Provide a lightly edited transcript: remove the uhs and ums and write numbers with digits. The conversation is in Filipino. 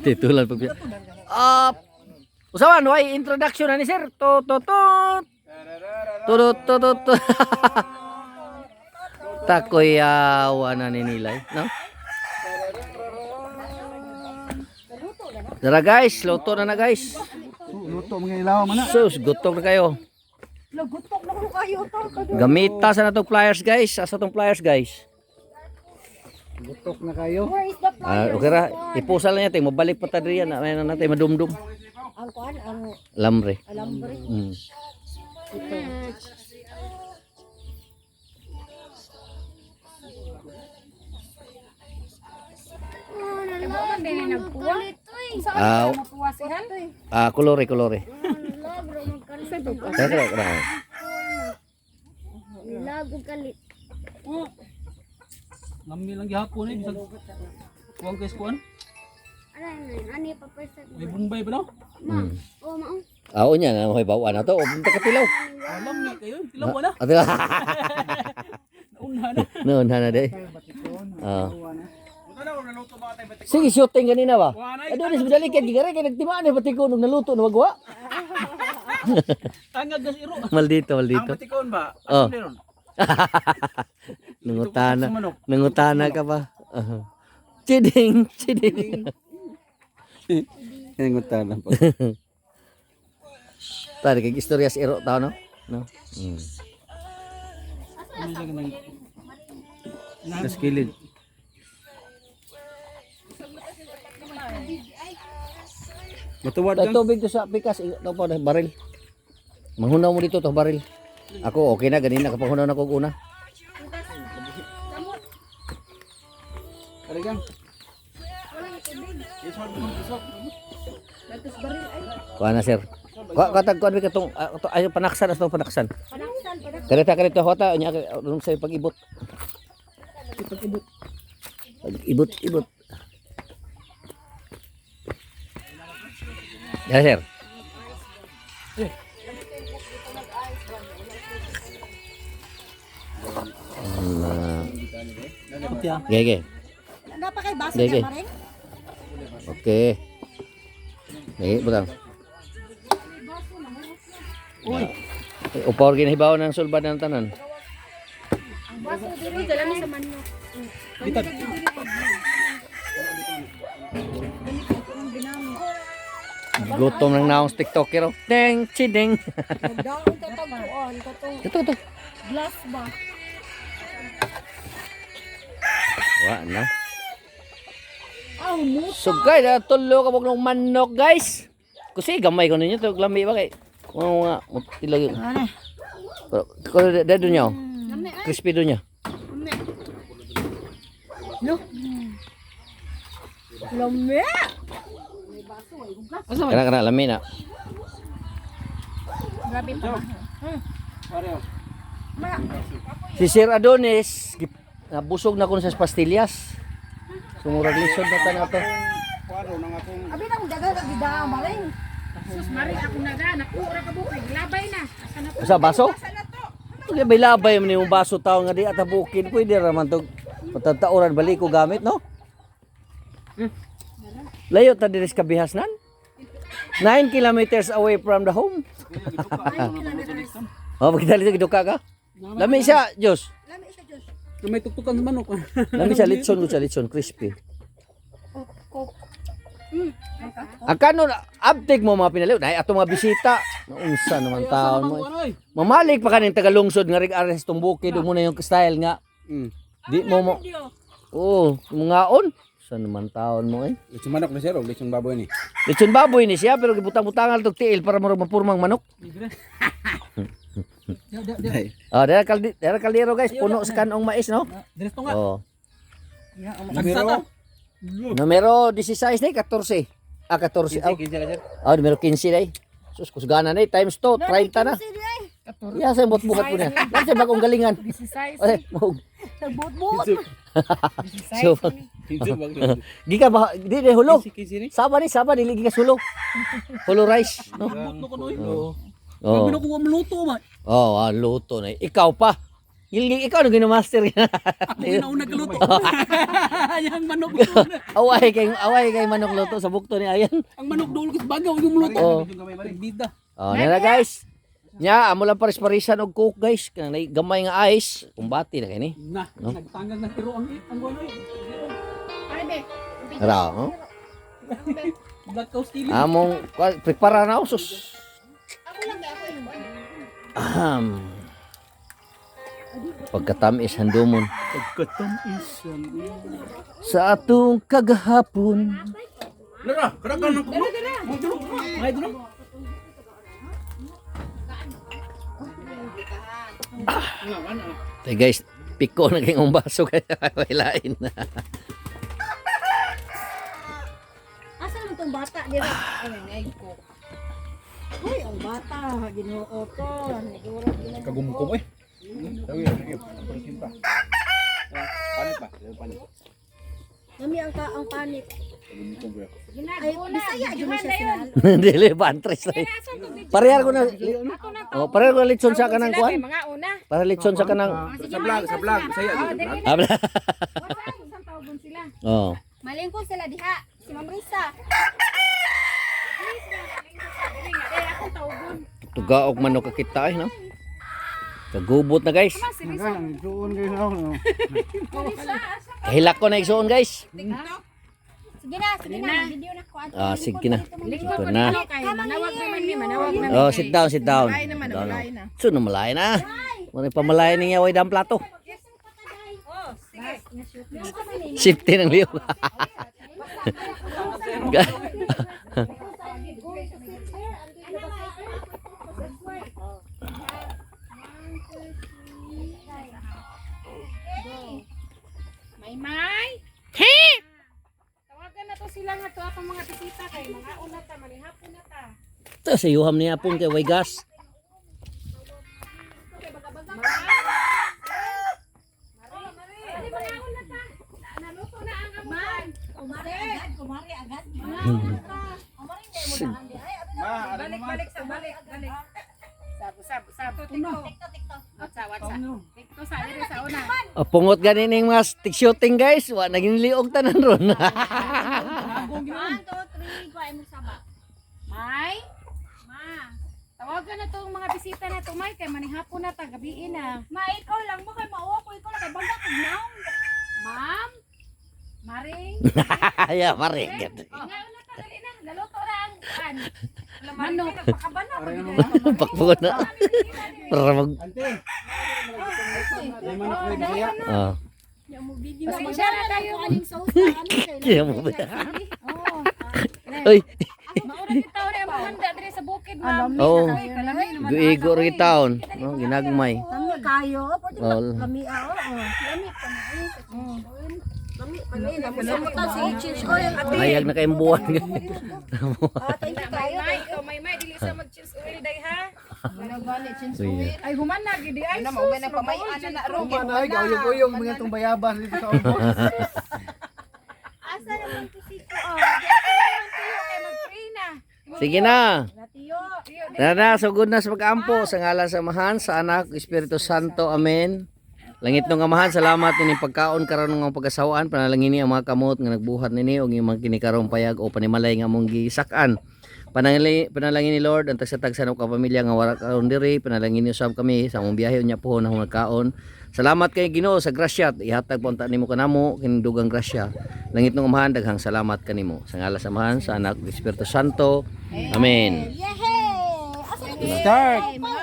Titulan pag usawan way introduction na ni sir. To. Takoy na ni nilay, no? Tara guys, luto na guys. Luto mga ilaw man na. Sus, gutom na kayo. Gutok na ko kayo to. Gamita sa natong pliers guys. Asa tong pliers guys? Lutok na kayo. Where is the pliers? Okay ra, ipusal na natin. Mabalik pa tayo yan. May na natin madumdum. Ang kuan, ang Lambre. alambre. Ito. Kolore. Lago kalit. Ngami lang gihapon eh bisag kuwang kay skuan. Ano pa person? May bumbay pa no? Ma. Oh, mao. Oo niya, may bawa na to. Punta ka tilaw. Alam ni kayo, tilaw wala. Nauna na. Noon na day. Sige, shooting ganina ba? Aduh, ni sebudali kay gigare kay nagtimaan pati ko nung naluto na magwa. Tangag gas iro. Maldito. Batikon ba? Oh. Nangutana ka ba? Chiding. Nangutana pa. Tadi kay istorya si Iro tao no? No. Nas kilid. Matuwad Dahil tubig to sa pikas, ito pa baril. Manghunaw mo dito to baril. Ako okay na ganina kapag hunaw na ko una. Arigang. Kuha na sir. Katag kuha katong ayo panaksan as panaksan. Kanita hota nya unong sa pag-ibot. Pag-ibot. Ya sir. Gege. Dapat kay baso Gege. niya maring. Oke. Nih, butang. Uy. Upor gini hibaw ng sulbad ng tanan. Ang baso diri dala sa manok. Bitad. Gutom ng naong TikToker. Deng, chideng. Daon ka taguan ka to. Ito. Glass ba? Wa na. Muta. So guys, tulo ka ng manok guys. Kasi gamay ko ninyo to lami ba kay. Mga tilag. Ko dado nyo. Crispy do nyo. No. Lame. Kana lami na. Grabe pa. Pareho. Si Sir Adonis, busog na ko sa pastillas. Sumurag lisod na ta to. Kwaro nang akong Abi nang daga ka gidaan maring. Sus, mari ako naga, nakura ka bukay, labay na. Asa na to? Sa baso? Labay man yung baso tao nga di at bukid pwede ra man to. Patatauran balik ko gamit no? Layo ta diri sa kabihasnan. 9 kilometers away from the home. Oh, pagkita dito giduka ka? Lami siya, Diyos. Lami siya Diyos. may tuktukan sa manok. Lami siya litson crispy. Akano uptake mo mga pinaliw? Nay ato mga bisita. Naunsa naman taon mo. Mamalik pa kaning tagalungsod nga rig ares tong bukid mo na yung style nga. Di mo. Oh, mungaon. Sa naman taon mo eh. Lechon manok na siya, lechon baboy ni. Lechon baboy ni siya pero gibutang-butangal tog tiil para mapurmang manok. Oh, dera kaldero guys, puno sa kanong mais no? Direto nga. Oh. Numero Numero 16 ni 14. 14. Oh, numero 15 dai. Sus kusgana ni times 2, 30 na. Ya sa bot-buhat po na. Kasi bagong galingan. 16. Ay, mo. Nagbut-but. So, giga ba di hulo. Saba ni ligi ka sulo. Hulo rice, no? Buto ko noy. Oh. Sabi na ko maluto man. Oh, luto na. Ikaw pa. Ikaw na gino-master yan. Ako ginauna kaluto. Yang manok luto. away kay manok luto sa bukto ni Ayan. Ang manok dolo ko sa bagaw yung luto. Oh. Bida. Oh, nila guys. Nya, amo lang paris-parisan og cook guys. Kanang gamay nga ice, kumbati na kini. Na, nagtanggal ng tiro ang ano eh. Arbe. Ara, no? Black cow stealing. Among prepara na usos. Ako lang ako yung Pagkatamis handumon Pagkatamis. sa atong kagahapon. Lara, karakan ng kulo. Ay, dito. Tay guys, piko na kayong baso kaya may lain na. Asa naman tong bata dira? Ay, ngay ko. Uy, ang bata, Ginoo ko. Naguro ginoo. Kagumkom eh. Nami ang panit. Ay, ginagawa na. Bisaya gyud Juhan siya na yun. sinalo. Dili bantres na. Parehar ko na. Ako na to. Oh, parehar ko na litson sa kanang Sila kay kuan. mga una. Para litson sa kanang. Sa vlog, saya. Abla. Isang tawgon sila. Oh. Malingkod sila diha. Si Ma'am Risa. Dili ako tawgon. Tugaog manok kita no. Kagubot na guys. Kahilak ko na igsuon guys. Sige na, video na ko. Ah, sige na. Lingkod Ito ko na. na. Kay manawag naman ni manawag naman. Oh, sit down, sit down. Malay naman, Down, malay oh. na. So na malay na. Muna pamalay niya way dam plato. Oh, sige. Safety ng liyo. May. Tawagan na to sila nga to apang mga bisita kay mga una ta manihapon na ta. Ito sa yuham niya pong kay way gas. Dali mga una ta. Naluto na ang amuan. Kumari agad. Balik sa balik. Sab. What's up? Tikto sa iri sa una. Pungot ganin yung mga stick shooting guys. Wa naging liog tanan ron. 1 2 3 kuha mo saba. May. Ma. Tawagan na tong mga bisita na to, May, kay manihapon na ta, gabiin na. Ma, ikaw lang mo kay mauwa ko ikaw lang kay bangga kog naong. Ma'am. Maring. Ya pare. Ngayon na ta, dali na. Naluto na ang kan. Manok. Pakabana ko. Pakpungot na. Para mag Ah. Pasensya na tayo. Aning sauce na ano kay. Kaya mo ba? Oh. Oy, Maura kita ori ang handa diri sa bukid, ma'am. oh. Ay, kalami naman. Guigo ri taon. No, ginagmay. Kami kayo, pwede Oh. kami oo. Kami namusamutan si Cheese Oil at Hayag na kayong buwan. thank you kayo. May, ikaw may, dili sa mag-cheese oil day ha. Uy. Ay, human na, gidi. Ay, sus. Ano na pamayan na ro. Manay, gawyo-gawyo mga itong bayabas dito sa ubos. Asa naman to si ko? Kay mag-pray na. Sige na. Ratiyo. Tara, sugod na sa pag-ampo sa ngalan sa Amahan, sa Anak, Espiritu Santo. Amen. Langit ng Amahan, salamat nini pagkaon karon ng pag-asawaan, panalangin ni ang mga kamot nga nagbuhat nini og imong kinikarong payag o panimalay nga among gisak-an. Panalangin ni Lord ang tagsa-tagsa ng kapamilya nga wala karon diri, panalangin ni usab kami sa among biyahe unya pohon na kaon. Salamat kay Ginoo sa grasya, ihatag po unta nimo kanamo kinindugang grasya. Langit ng Amahan, daghang salamat kanimo. Sa ngalan sa Amahan, sa Anak, Espiritu Santo. Amen. Yehey! Asa naman? Start! Mga